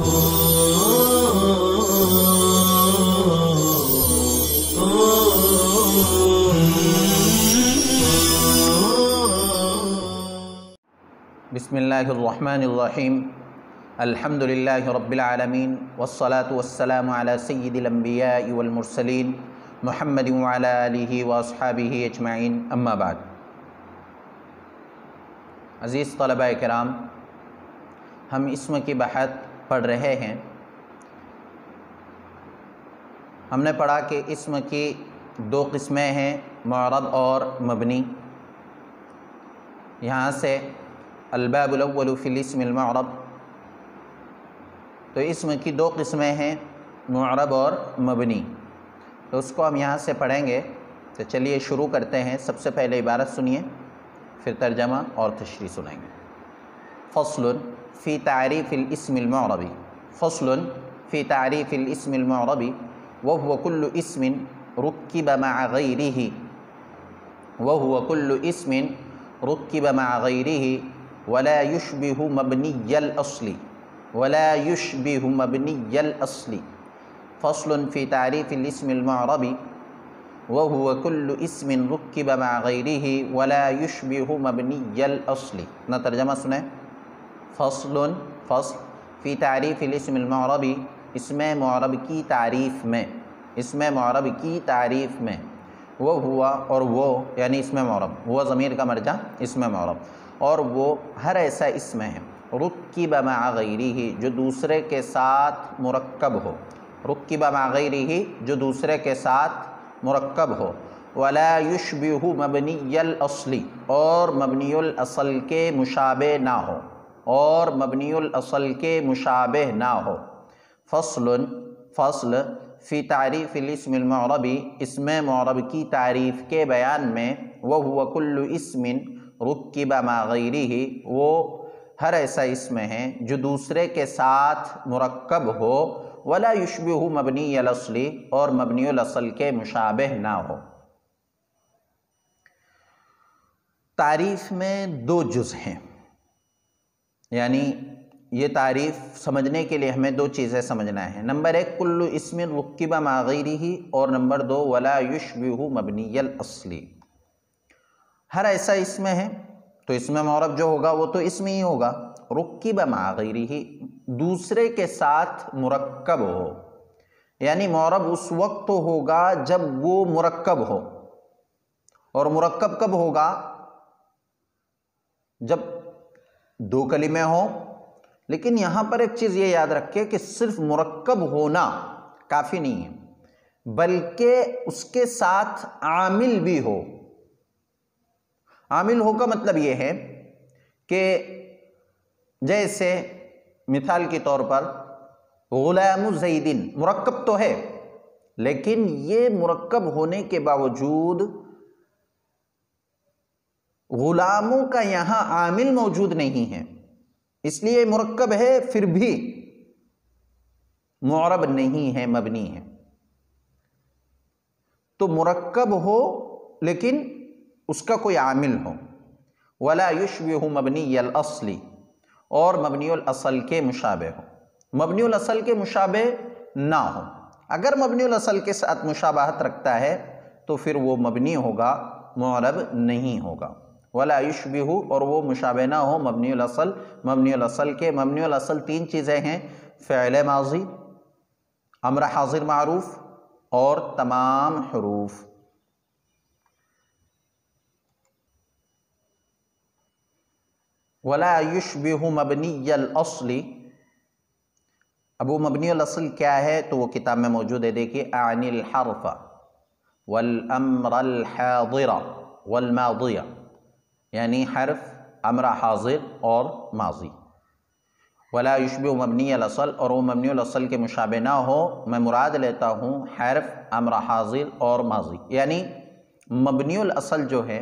بسم اللہ الرحمن الرحیم الحمد للہ رب العالمین والصلاة والسلام علی سید الانبیاء والمرسلین محمد وعلی آلہ واصحابہ اجمعین اما بعد۔ عزیز طلباء کرام، ہم اسم کی بحث پڑھ رہے ہیں۔ ہم نے پڑھا کہ اسم کی دو قسمیں ہیں، معرب اور مبنی۔ یہاں سے الباب الاول فی الاسم المعرب، تو اسم کی دو قسمیں ہیں، معرب اور مبنی، تو اس کو ہم یہاں سے پڑھیں گے۔ تو چلیے شروع کرتے ہیں۔ سب سے پہلے عبارت سنیے، پھر ترجمہ اور تشریح سنیں گے۔ فصل فی تعریف الاسم المعرب، فصل فی تعریف الاسم المعرب وهو كل اسم ركب مع غیرہ، وهو كل اسم ركب مع غیرہ ولا يشبه مبنی الاصل، ولا يشبه مبنی الاصل۔ فصل فی تعریف الاسم المعرب وهو كل اسم ركب مع غیرہ ولا يشبه مبنی الاصل۔ نا ترجمہ سنیں۔ فصل فی تعریف الاسم المعرب، اسم معرب کی تعریف میں، اسم معرب کی تعریف میں، وہ ہوا اور وہ یعنی اسم معرب، وہ ضمیر کا مرجع اسم معرب، اور وہ ہر ایسا اسم ہے رکب مع غیرہ جو دوسرے کے ساتھ مرکب ہو، رکب مع غیرہ جو دوسرے کے ساتھ مرکب ہو، ولا یشبہ مبنی الاصل اور مبنی الاصل کے مشابہ نہ ہو، اور مبنی الاصل کے مشابہ نہ ہو۔ فصل فی تعریف الاسم المعرب، اسم معرب کی تعریف کے بیان میں، وہو کل اسم رکب مع غیرہ، وہ ہر ایسا اسم ہے جو دوسرے کے ساتھ مرکب ہو، ولا یشبہ مبنی الاصل اور مبنی الاصل کے مشابہ نہ ہو۔ تعریف میں دو جز ہیں، یعنی یہ تعریف سمجھنے کے لیے ہمیں دو چیزیں سمجھنا ہے۔ نمبر ایک کل اسم رکب مع غیرہ، اور نمبر دو ولا یشبہ مبنی الاصل۔ ہر ایسا اسم ہے تو اسم معرب جو ہوگا وہ تو اسم ہی ہوگا، رکب مع غیرہ دوسرے کے ساتھ مرکب ہو، یعنی معرب اس وقت ہوگا جب وہ مرکب ہو، اور مرکب کب ہوگا؟ جب دو کلمے ہوں۔ لیکن یہاں پر ایک چیز یہ یاد رکھیں کہ صرف مرکب ہونا کافی نہیں ہے، بلکہ اس کے ساتھ عامل بھی ہو۔ عامل ہو کا مطلب یہ ہے کہ جیسے مثال کے طور پر غلام زیدن مرکب تو ہے، لیکن یہ مرکب ہونے کے باوجود غلاموں کا یہاں عامل موجود نہیں ہے، اس لیے مرکب ہے پھر بھی معرب نہیں ہے، مبنی ہے۔ تو مرکب ہو لیکن اس کا کوئی عامل ہو، ولا یشبہ مبنی الاصل اور مبنی الاصل کے مشابہ ہو، مبنی الاصل کے مشابہ نہ ہو۔ اگر مبنی الاصل کے ساتھ مشابہت رکھتا ہے تو پھر وہ مبنی ہوگا، معرب نہیں ہوگا۔ ولا یشبہ اور وہ مشابہ نہ ہو مبنی الاصل، مبنی الاصل کے۔ مبنی الاصل تین چیزیں ہیں، فعل ماضی، امر حاضر معروف اور تمام حروف۔ ولا یشبہ مبنی الاصل، اب وہ مبنی الاصل کیا ہے تو وہ کتاب میں موجود ہے، دیکھیے اعنی الحرف والامر الحاضر والماضی، یعنی حرف، امر حاضر اور ماضی۔ ولا یشبہ مبنی الاصل اور وہ مبنی الاصل کے مشابہ نہ ہو، میں مراد لیتا ہوں حرف، امر حاضر اور ماضی، یعنی مبنی الاصل جو ہے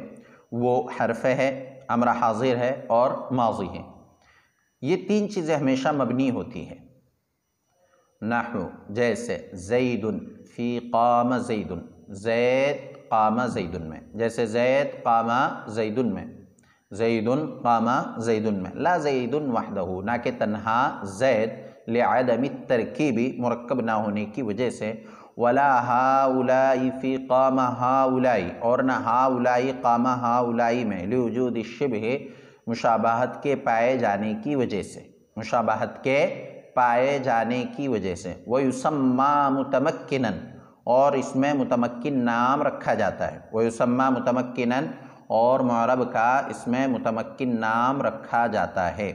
وہ حرف ہے، امر حاضر ہے اور ماضی ہے۔ یہ تین چیزیں ہمیشہ مبنی ہوتی ہیں۔ نحو جیسے زید فی قام زید، زید قام زید میں، جیسے زید قام زید میں، زید قام زید میں، لا زید وحدہ، نہ کہ تنہا زید، لعدم الترکیب مرکب نہ ہونے کی وجہ سے، ولا ہاؤلائی فی قام ہاؤلائی اور نہ ہاؤلائی قام ہاؤلائی میں، لوجود الشبہ مشابہت کے پائے جانے کی وجہ سے، مشابہت کے پائے جانے کی وجہ سے، وَيُسَمَّى مُتَمَكِّنًا اور اس میں متمکن نام رکھا جاتا ہے، وَيُسَمَّى مُتَمَكِّنًا اور معرب کا اس میں متمکن نام رکھا جاتا ہے۔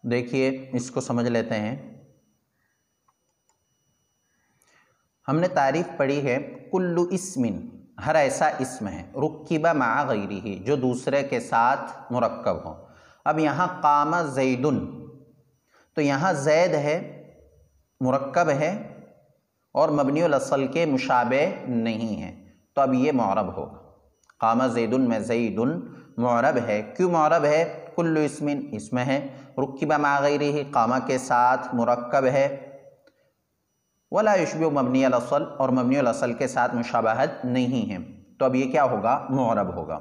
دیکھیے اس کو سمجھ لیتے ہیں۔ ہم نے تعریف پڑھی ہے کل اسم، ہر ایسا اسم ہے، رکب مع غیرہ جو دوسرے کے ساتھ مرکب ہو۔ اب یہاں قام زید، تو یہاں زید ہے، مرکب ہے اور مبنی الاصل کے مشابہ نہیں ہے، تو اب یہ معرب ہوگا۔ قام زید میں زید معرب ہے، کیوں معرب ہے؟ کل اسم ہے، رکب مع غیرہ قام کے ساتھ مرکب ہے، ولا یشبہ مبنی الاصل اور مبنی الاصل کے ساتھ مشابہت نہیں ہے، تو اب یہ کیا ہوگا؟ معرب ہوگا۔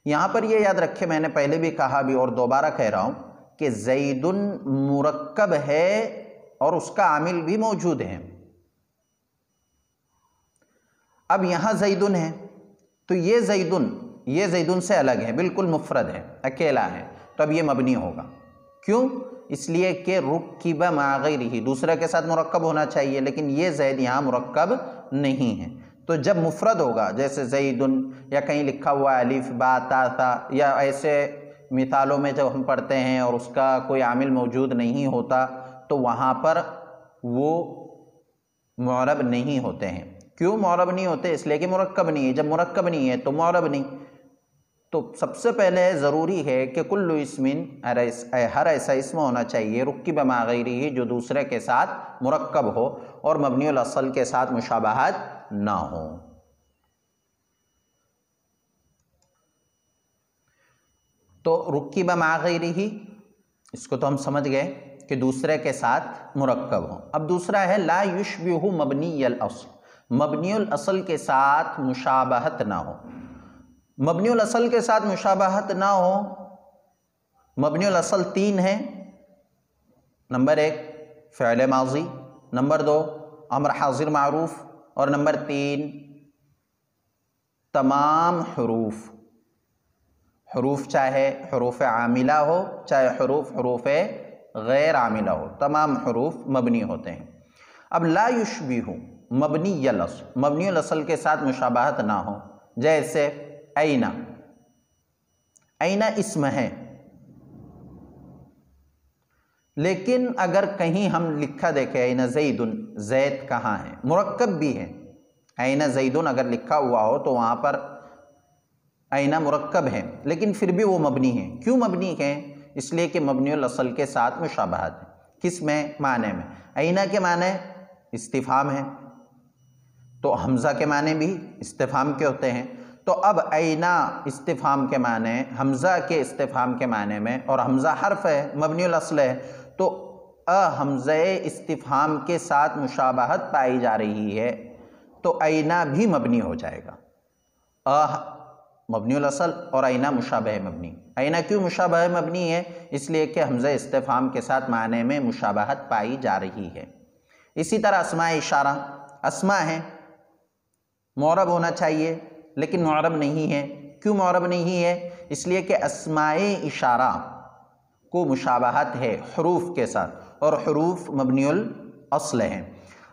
یہاں پر یہ یاد رکھے، میں نے پہلے بھی کہا بھی اور دوبارہ کہہ رہا ہوں کہ زید مرکب ہے اور اس کا عامل بھی موجود ہے۔ اب یہاں زیدن ہے تو یہ زیدن سے الگ ہے، بالکل مفرد ہے، اکیلا ہے، تو اب یہ مبنی ہوگا۔ کیوں؟ اس لیے کہ رکب مع غیرہ دوسرے کے ساتھ مرکب ہونا چاہیے، لیکن یہ زید یہاں مرکب نہیں ہے، تو جب مفرد ہوگا جیسے زیدن یا کہیں لکھا ہوا الف با تا ثا یا ایسے مثالوں میں جب ہم پڑھتے ہیں اور اس کا کوئی عامل موجود نہیں ہوتا تو وہاں پر وہ معرب نہیں ہوتے ہیں۔ کیوں معرب نہیں ہوتے؟ اس لیے کہ مرکب نہیں ہے، جب مرکب نہیں ہے تو معرب نہیں۔ تو سب سے پہلے ضروری ہے کہ کل اسم، ہر ایسا اسم ہونا چاہیے رکب مع غیرہ جو دوسرے کے ساتھ مرکب ہو اور مبنی الاصل کے ساتھ مشابہت نہ ہو۔ تو رکب مع غیرہ اس کو تو ہم سمجھ گئے کہ دوسرے کے ساتھ مرکب ہو۔ اب دوسرا ہے لا یشبہ مبنی الاصل، مبنی الاصل کے ساتھ مشابہت نہ ہو۔ مبنی الاصل کے ساتھ مشابہت نہ ہو، مبنی الاصل تین ہیں، نمبر 1 فعل ماضی، نمبر 2 امر حاضر معروف، اور نمبر 3 تمام حروف چاہے حروف عاملہ ہو چاہے حروف غیر عاملہ ہو، تمام حروف مبنی ہوتے ہیں۔ اب لا یشبہ مبنی الاصل کے ساتھ مشابہت نہ ہو، جیسے این اسم ہے، لیکن اگر کہیں ہم لکھا دیکھیں این زیدن، زید کہاں ہے؟ مرکب بھی ہے، این زیدن اگر لکھا ہوا ہو تو وہاں پر این مرکب ہے، لیکن پھر بھی وہ مبنی ہے۔ کیوں مبنی ہے؟ اس لیے کہ مبنی الاصل کے ساتھ مشابہت ہے۔ کس میں؟ معنی میں۔ این کے معنی استفہام ہے، تو حمزہ کے معنی بھی استفہام کے ہوتے ہیں، تو اب این استفہام کے معنی حمزہ کے استفہام کے معنی میں، اور حمزہ حرف ہے، مبنی الاصل ہے، تو حمزہ استفہام کے ساتھ مشابہت پائی جا رہی ہے تو این بھی مبنی ہو جائے گا۔ مبنی الاصل اور این مشابہ مبنی۔ این کیوں مشابہ مبنی ہے؟ اس لیے کہ حمزہ استفہام کے ساتھ معنی میں مشابہت پائی جا رہی ہے۔ اسی طرح اسماء اشارہ، اسماء ہے، معرب ہونا چاہیے لیکن معرب نہیں ہے۔ کیوں معرب نہیں ہے؟ اس لیے کہ اسماء اشارہ کو مشابہت ہے حروف کے ساتھ، اور حروف مبنی الاصل ہیں۔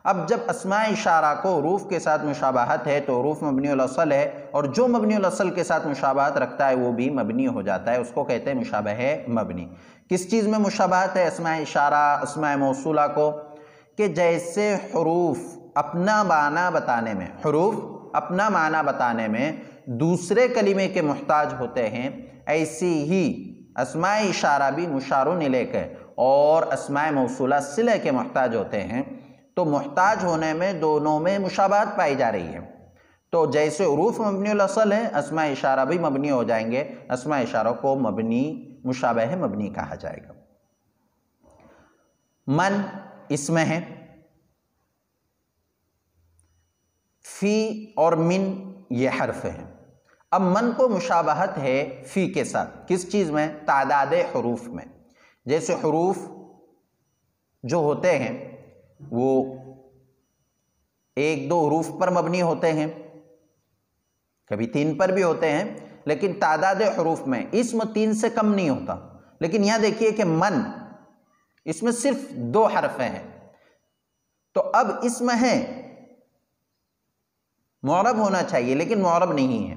اب جب اسماء اشارہ کو حروف کے ساتھ مشابہت ہے تو حروف مبنی الاصل ہے، اور جو مبنی الاصل کے ساتھ مشابہت رکھتا ہے وہ بھی مبنی ہو جاتا ہے، اس کو کہتے ہیں مشابہ مبنی۔ کس چیز میں مشابہت ہے اسماء اشارہ اسماء موصولہ کو؟ کہ جیسے حروف اپنا معنی بتانے میں دوسرے کلمے کے محتاج ہوتے ہیں، ایسی ہی اسماء اشارہ بھی مشار الیہ کے اور اسماء موصولہ صلہ کے محتاج ہوتے ہیں، تو محتاج ہونے میں دونوں میں مشابہت پائی جا رہی ہے۔ تو جیسے حروف مبنی الاصل ہے، اسماء اشارہ بھی مبنی ہو جائیں گے، اسماء اشارہ کو مشابہ مبنی کہا جائے گا۔ من اسم ہے، فی اور من یہ حرف ہیں۔ اب من کو مشابہت ہے فی کے ساتھ، کس چیز میں؟ تعداد حروف میں۔ جیسے حروف جو ہوتے ہیں وہ ایک دو حروف پر مبنی ہوتے ہیں، کبھی 3 پر بھی ہوتے ہیں، لیکن تعداد حروف میں اسم 3 سے کم نہیں ہوتا۔ لیکن یہاں دیکھیے کہ من، اس میں صرف 2 حرف ہیں، تو اب اسم ہے، معرب ہونا چاہیے لیکن معرب نہیں ہے،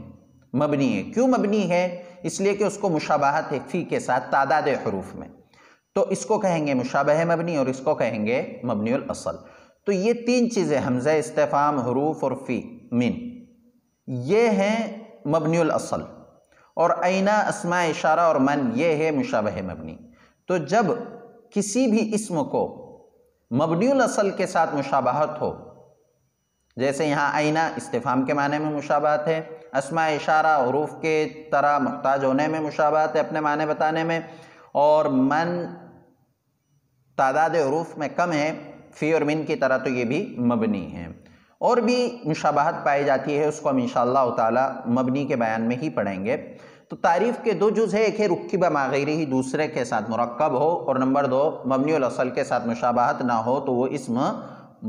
مبنی ہے۔ کیوں مبنی ہے؟ اس لیے کہ اس کو مشابہت ہے فی کے ساتھ تعداد حروف میں، تو اس کو کہیں گے مشابہ مبنی اور اس کو کہیں گے مبنی الاصل۔ تو یہ 3 چیزیں، حمزہ استفہام، حروف اور فی، من، یہ ہیں مبنی الاصل، اور اینا، اسماء اشارہ اور من، یہ ہے مشابہ مبنی۔ تو جب کسی بھی اسم کو مبنی الاصل کے ساتھ مشابہت ہو، جیسے یہاں اینا استفہام کے معنی میں مشابہت ہے، اسماء اشارہ حروف کے طرح محتاج ہونے میں مشابہت ہے اپنے معنی بتانے میں، اور من تعداد حروف میں کم ہے فی اور من کی طرح، تو یہ بھی مبنی ہے۔ اور بھی مشابہت پائی جاتی ہے، اس کو ہم انشاءاللہ تعالی مبنی کے بیان میں ہی پڑھیں گے۔ تو تعریف کے 2 جز ہے، ایک ہے رکب مع غیرہ، دوسرے کے ساتھ مرکب ہو، اور نمبر 2 مبنی الاصل کے ساتھ مشابہت نہ ہو تو وہ اسم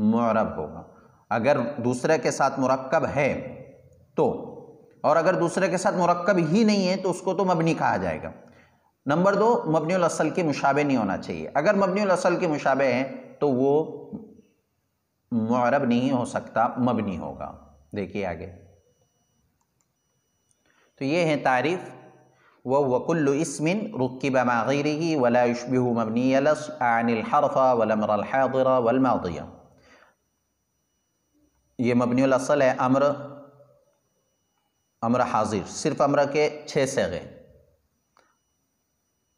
معرب ہوگا۔ اگر دوسرے کے ساتھ مرکب ہے تو، اور اگر دوسرے کے ساتھ مرکب ہی نہیں ہے تو اس کو تو مبنی کہا جائے گا۔ نمبر 2 مبنی الاصل کے مشابہ نہیں ہونا چاہیے، اگر مبنی الاصل کے مشابہ ہیں تو وہ معرب نہیں ہو سکتا، مبنی ہوگا۔ دیکھیے آگے، تو یہ ہے تعریف، وَهُوَ كُلُّ اسْمٍ رُكِّبَ مَعَ غَيْرِهِ وَلَا يُشْبِهُ مَبْنِيَ عَنِ الْحَرْفَ وَالْأَمْرَ الْحَاضِرَ وَالْمَاضِيَ۔ یہ مبنی الاصل ہے، امر حاضر، صرف امر کے 6 صیغے،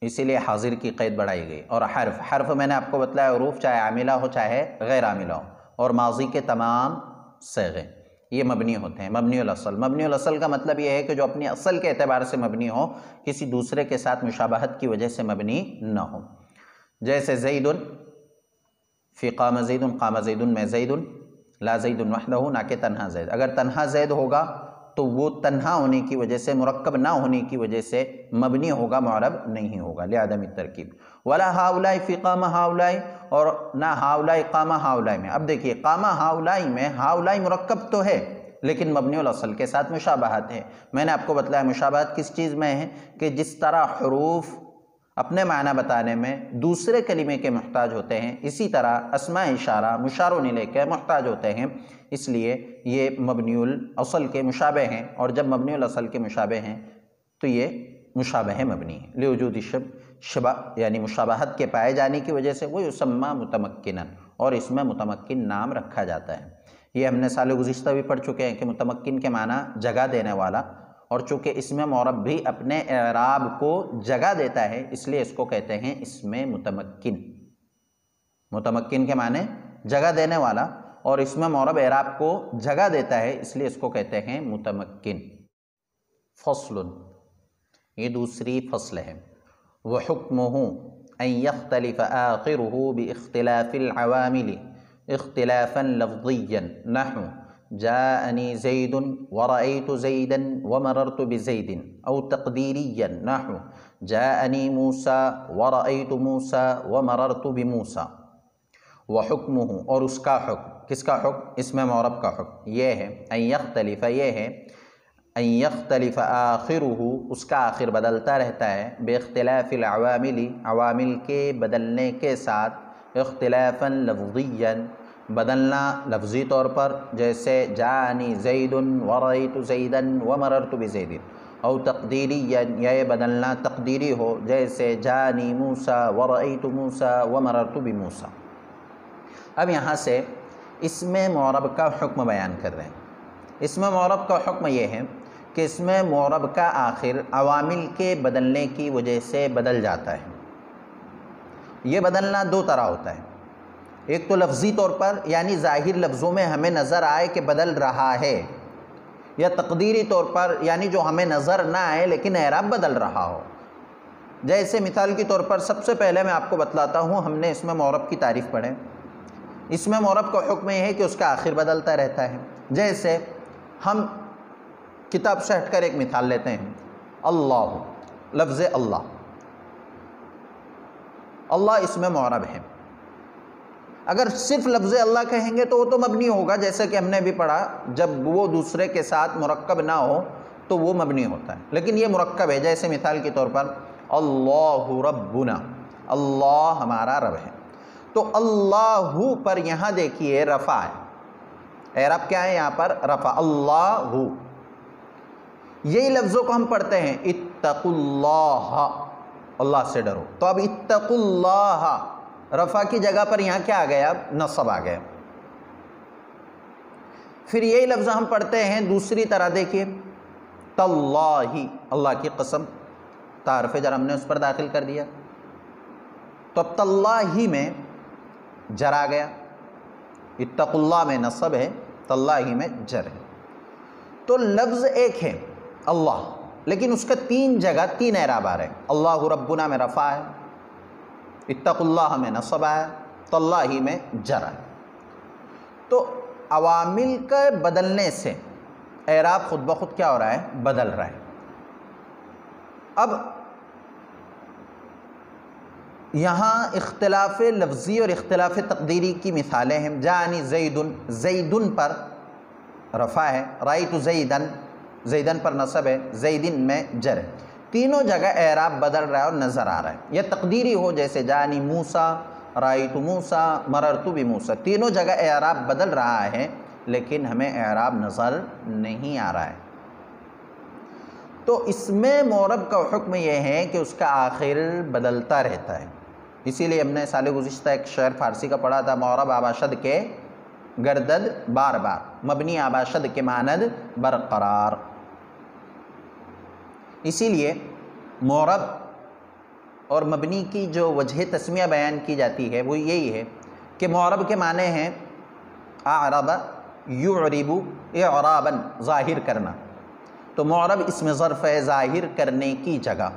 اسی لیے حاضر کی قید بڑھائی گئی، اور حرف میں نے آپ کو بتلایا حروف چاہے عاملہ ہو چاہے غیر عاملہ ہو، اور ماضی کے تمام صیغے یہ مبنی ہوتے ہیں، مبنی الاصل۔ مبنی الاصل کا مطلب یہ ہے کہ جو اپنی اصل کے اعتبار سے مبنی ہو، کسی دوسرے کے ساتھ مشابہت کی وجہ سے مبنی نہ ہو۔ جیسے زید فی قام زید، قام زید میں زید، لا زید وحدہ، نہ کہ تنہا زید۔ اگر تنہا زید ہوگا تو وہ تنہا ہونے کی وجہ سے، مرکب نہ ہونے کی وجہ سے مبنی ہوگا، معرب نہیں ہوگا لعدم الترکیب۔ ولا ہاؤلائی فی قام ہاؤلائی، اور نہ ہاؤلائی قام ہاؤلائی میں۔ اب دیکھیے قام ہاؤلائی میں ہاؤلائی مرکب تو ہے لیکن مبنی الاصل کے ساتھ مشابہت ہے۔ میں نے آپ کو بتلایا مشابہت کس چیز میں ہے، کہ جس طرح حروف اپنے معنی بتانے میں دوسرے کلمے کے محتاج ہوتے ہیں، اسی طرح اسماء اشارہ مشار الیہ کے محتاج ہوتے ہیں، اس لیے یہ مبنی الاصل کے مشابہ ہیں، اور جب مبنی الاصل کے مشابہ ہیں تو یہ مشابہ مبنی ہے، لوجود شبہ یعنی مشابہت کے پائے جانے کی وجہ سے وہ یسمى متمکنا، اور اس میں متمکن نام رکھا جاتا ہے۔ یہ ہم نے سال گزشتہ بھی پڑھ چکے ہیں کہ متمکن کے معنی جگہ دینے والا، اور چونکہ اسم معرب بھی اپنے اعراب کو جگہ دیتا ہے اس لیے اس کو کہتے ہیں اسم متمکن۔ متمکن کے معنی جگہ دینے والا، اور اسم معرب اعراب کو جگہ دیتا ہے اس لیے اس کو کہتے ہیں متمکن۔ فصل، یہ دوسری فصل ہے۔ وَحُكْمُهُ أَن يَخْتَلِفَ آخِرُهُ بِاخْتِلَافِ الْعَوَامِلِ اخْتِلَافًا لَفْظِيًّا نَحْوَ جاءني زيد ورأيت زيدا ومررت بزيد، أو تقديريا نحو جاءني موسى ورأيت موسى ومررت بموسى۔ وحکمہ، اور اس کا حکم، کس کا حکم؟ اسم معرب کا حکم یہ ہے، ان یختلف، یہ ہے ان یختلف آخرہ، اس کا آخر بدلتا رہتا ہے، باختلاف العوامل، عوامل کے بدلنے کے ساتھ، اختلافا لفظیا، بدلنا لفظی طور پر، جیسے جاءنی زید ورأیت زیدا ومررت بزید، او تقدیریا، یہ بدلنا تقدیری ہو، جیسے جاءنی موسیٰ ورأیت موسیٰ ومررت بموسیٰ۔ اب یہاں سے اسم معرب کا حکم بیان کر رہے ہیں۔ اسم معرب کا حکم یہ ہے کہ اسم معرب کا آخر عوامل کے بدلنے کی وجہ سے بدل جاتا ہے۔ یہ بدلنا 2 طرح ہوتا ہے، ایک تو لفظی طور پر، یعنی ظاہر لفظوں میں ہمیں نظر آئے کہ بدل رہا ہے، یا تقدیری طور پر، یعنی جو ہمیں نظر نہ آئے لیکن اعراب بدل رہا ہو۔ جیسے مثال کے طور پر سب سے پہلے میں آپ کو بتلاتا ہوں، ہم نے اسم معرب کی تعریف پڑھے۔ اسم معرب کا حکم یہ ہے کہ اس کا آخر بدلتا رہتا ہے۔ جیسے ہم کتاب سے ہٹ کر ایک مثال لیتے ہیں. اللہ، لفظ اللہ، اللہ اس میں معرب ہے. اگر صرف لفظ اللہ کہیں گے تو وہ تو مبنی ہوگا، جیسے کہ ہم نے بھی پڑھا جب وہ دوسرے کے ساتھ مرکب نہ ہو تو وہ مبنی ہوتا ہے. لیکن یہ مرکب ہے، جیسے مثال کے طور پر اللہ ربنا، اللہ ہمارا رب ہے. تو اللہ پر یہاں دیکھیے رفع ہے. اعراب کیا ہے یہاں پر؟ رفع. اللہ، یہی لفظوں کو ہم پڑھتے ہیں اتقوا اللہ، اللہ سے ڈرو. تو اب اتقوا اللہ رفع کی جگہ پر یہاں کیا آ گیا؟ نصب آ گیا. پھر یہی لفظ ہم پڑھتے ہیں دوسری طرح، دیکھیے تاللہ، اللہ کی قسم، تعارف جر ہم نے اس پر داخل کر دیا. تو اب تاللہ میں جر آ گیا، اتقوا اللہ میں نصب ہے، تاللہ میں جر ہے. تو لفظ ایک ہے اللہ، لیکن اس کا تین جگہ تین اعراب آ رہے ہیں. اللہ ربنا میں رفع ہے، اتقوا اللہ میں نصب ہے، تاللہ میں جر ہے. تو عوامل کے بدلنے سے اعراب خود بخود کیا ہو رہا ہے؟ بدل رہا ہے. اب یہاں اختلاف لفظی اور اختلاف تقدیری کی مثالیں ہیں. جانی زیدن، زیدن پر رفع ہے، رأیت زیدن، زیدن پر نصب ہے، زیدن میں جر ہے. تینوں جگہ اعراب بدل رہا ہے اور نظر آ رہا ہے. یا تقدیری ہو جیسے جانی موسیٰ، رأیت موسیٰ، مررت بموسیٰ، تینوں جگہ اعراب بدل رہا ہے لیکن ہمیں اعراب نظر نہیں آ رہا ہے. تو اس میں معرب کا حکم یہ ہے کہ اس کا آخر بدلتا رہتا ہے. اسی لیے ہم نے سال گزشتہ ایک شعر فارسی کا پڑھا تھا، معرب آباشد کے گردد بار بار، مبنی آباشد کے مانند برقرار. اسی لیے معرب اور مبنی کی جو وجہ تسمیہ بیان کی جاتی ہے وہ یہی ہے کہ معرب کے معنی ہیں اعرب یعرب اعرابا، ظاہر کرنا. تو معرب اسم ظرف ہے ظاہر کرنے کی جگہ،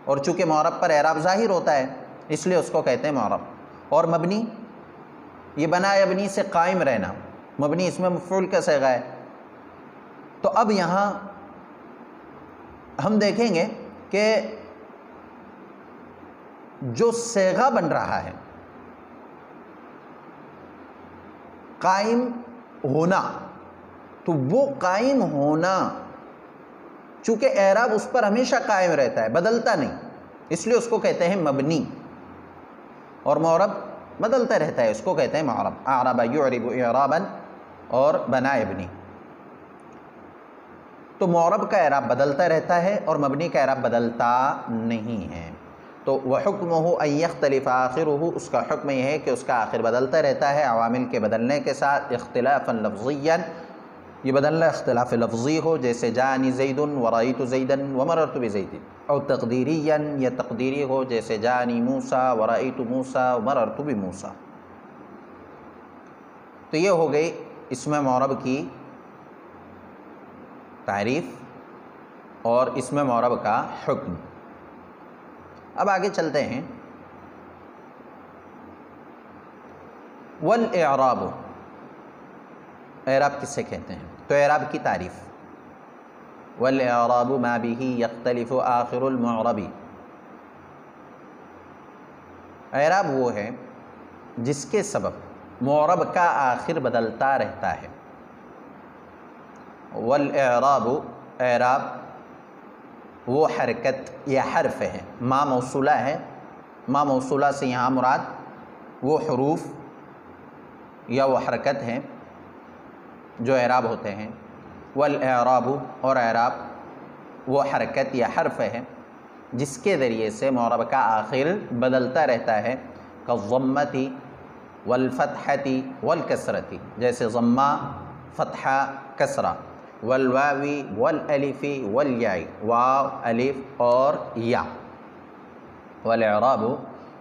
اور چونکہ معرب پر اعراب ظاہر ہوتا ہے اس لیے اس کو کہتے ہیں معرب. اور مبنی، یہ بنا یبنی سے قائم رہنا، مبنی اس میں مفعول کا صیغہ ہے. تو اب یہاں ہم دیکھیں گے کہ جو صیغہ بن رہا ہے قائم ہونا، تو وہ قائم ہونا چونکہ اعراب اس پر ہمیشہ قائم رہتا ہے، بدلتا نہیں، اس لیے اس کو کہتے ہیں مبنی. اور معرب بدلتا رہتا ہے، اس کو کہتے ہیں معرب. اعرب یعرب اعرابا اور بنا یبنی. تو معرب کا اعراب بدلتا رہتا ہے اور مبنی کا اعراب بدلتا نہیں ہے. تو وَحُكْمُهُ أَن يَخْتَلِفَ آخِرُهُ، اس کا حکم یہ ہے کہ اس کا آخر بدلتا رہتا ہے عوامل کے بدلنے کے ساتھ. اختلافا لفظیا، یہ بدلنا اختلاف لفظی ہو جیسے جانی زید ورأیت زیدا ومررت بزید، اور تقدیریا یا تقدیری ہو جیسے جانی موسیٰ ورأیت موسیٰ ومررت بموسیٰ. تو یہ ہو گئی اسم معرب کی تعریف اور اسم معرب کا حکم. اب آگے چلتے ہیں. والاعراب، اعراب کس سے کہتے ہیں؟ تو اعراب کی تعریف، والاعراب ما به یختلف آخر المعرب. اعراب وہ ہے جس کے سبب معرب کا آخر بدلتا رہتا ہے. والاعراب، اعراب وہ حرکت یا حرف ہے، ما موصولہ ہے، ما موصولہ سے یہاں مراد وہ حروف یا وہ حرکت ہیں جو اعراب ہوتے ہیں. والاعراب، اور اعراب وہ حرکت یا حرف ہے جس کے ذریعے سے معرب کا آخر بدلتا رہتا ہے. کالضمۃ والفتحۃ والکسرۃ، جیسے ضمہ، فتحہ، کسرہ. والواو والالف والیاء، واو، الف اور یا. والاعراب،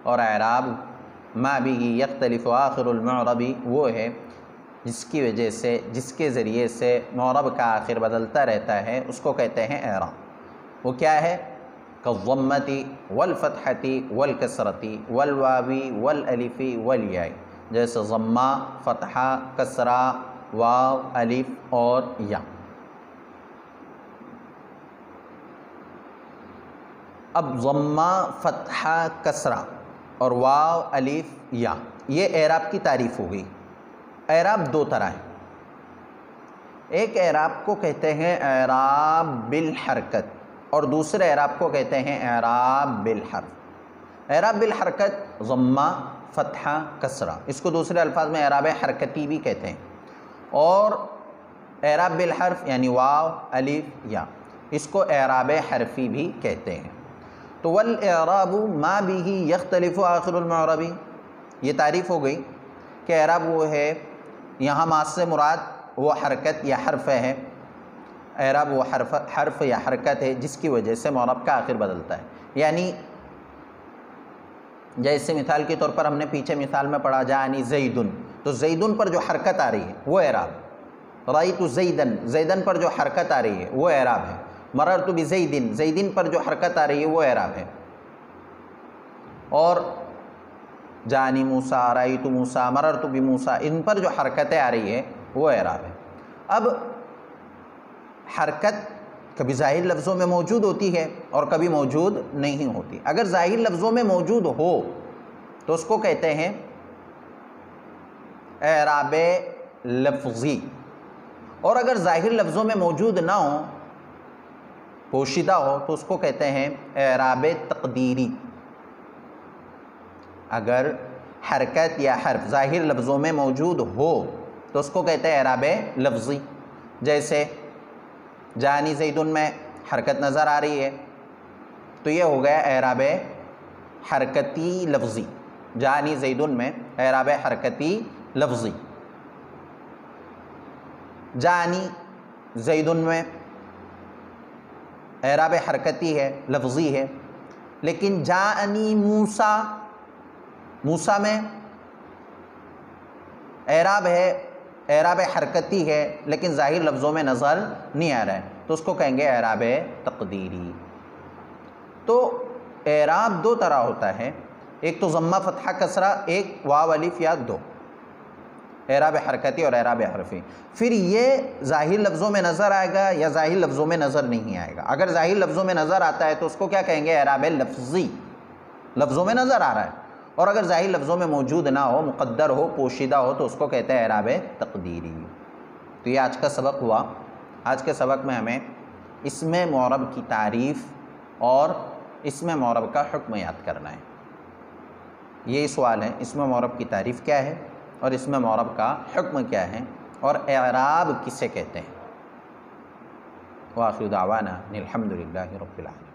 اور اعراب ما به یختلف آخر المعرب، وہ ہے جس کی وجہ سے، جس کے ذریعے سے معرب کا آخر بدلتا رہتا ہے، اس کو کہتے ہیں اعراب. وہ کیا ہے؟ کالضمۃ والفتحۃ والکسرۃ والواو والالف والیاء، جیسے ضمہ، فتحہ، کسرہ، واو، الف اور یا. اب ضمہ، فتحہ، کسرہ اور واو، الف، یا، یہ اعراب کی تعریف ہو گئی۔ اعراب دو طرح ہیں، ایک اعراب کو کہتے ہیں اعراب بالحرکت اور دوسرے اعراب کو کہتے ہیں اعراب بالحرف۔ اعراب بالحرکت ضمہ، فتحہ، کسرہ، اس کو دوسرے الفاظ میں اعراب حرکتی بھی کہتے ہیں، اور اعراب بالحرف یعنی واو، الف، یا، اس کو اعراب حرفی بھی کہتے ہیں۔ تو والاعراب ما به یختلف آخر المعرب، یہ تعریف ہو گئی کہ اعراب وہ ہے، یہاں ما سے مراد وہ حرکت یا حرف ہے، اعراب وہ حرف یا حرکت ہے جس کی وجہ سے معرب کا آخر بدلتا ہے۔ یعنی جیسے مثال کے طور پر ہم نے پیچھے مثال میں پڑھا جانی زیدن، تو زیدن پر جو حرکت آ رہی ہے وہ اعراب، رأیت زیدن، زیدن پر جو حرکت آ رہی ہے وہ اعراب ہے، مررت بزیدن، زیدن پر جو حرکت آ رہی ہے وہ اعراب ہے، اور جانی موسیٰ، رأیت موسیٰ، مررت بموسیٰ، ان پر جو حرکتیں آ رہی ہے وہ اعراب ہے۔ اب حرکت کبھی ظاہر لفظوں میں موجود ہوتی ہے اور کبھی موجود نہیں ہوتی۔ اگر ظاہر لفظوں میں موجود ہو تو اس کو کہتے ہیں اعراب لفظی، اور اگر ظاہر لفظوں میں موجود نہ ہو، پوشیدہ ہو، تو اس کو کہتے ہیں اعراب تقدیری۔ اگر حرکت یا حرف ظاہر لفظوں میں موجود ہو تو اس کو کہتے ہیں اعراب لفظی۔ جیسے جانی زیدن میں حرکت نظر آ رہی ہے تو یہ ہو گیا اعراب حرکتی لفظی، جانی زیدن میں اعراب حرکتی لفظی۔ جانی زیدن میں اعراب حرکتی ہے، لفظی ہے، لیکن جانی موسیٰ، موسیٰ میں اعراب ہے، اعراب حرکتی ہے لیکن ظاہر لفظوں میں نظر نہیں آ رہا ہے، تو اس کو کہیں گے اعراب تقدیری۔ تو اعراب دو طرح ہوتا ہے، ایک تو ضمہ، فتحہ، کسرہ، ایک واو، الف، یا، دو، اعراب حرکتی اور اعراب حرفی۔ پھر یہ ظاہر لفظوں میں نظر آئے گا یا ظاہر لفظوں میں نظر نہیں آئے گا۔ اگر ظاہر لفظوں میں نظر آتا ہے تو اس کو کیا کہیں گے؟ اعراب لفظی، لفظوں میں نظر آ رہا ہے، اور اگر ظاہر لفظوں میں موجود نہ ہو، مقدر ہو، پوشیدہ ہو، تو اس کو کہتے ہیں اعراب تقدیری۔ تو یہ آج کا سبق ہوا۔ آج کے سبق میں ہمیں اسم معرب کی تعریف اور اسم معرب کا حکم یاد کرنا ہے۔ یہی سوال ہے، اسم معرب کی تعریف کیا ہے اور اسم معرب کا حکم کیا ہے اور اعراب کسے کہتے ہیں؟ وآخر دعوانا الحمد للہ رب العالمین۔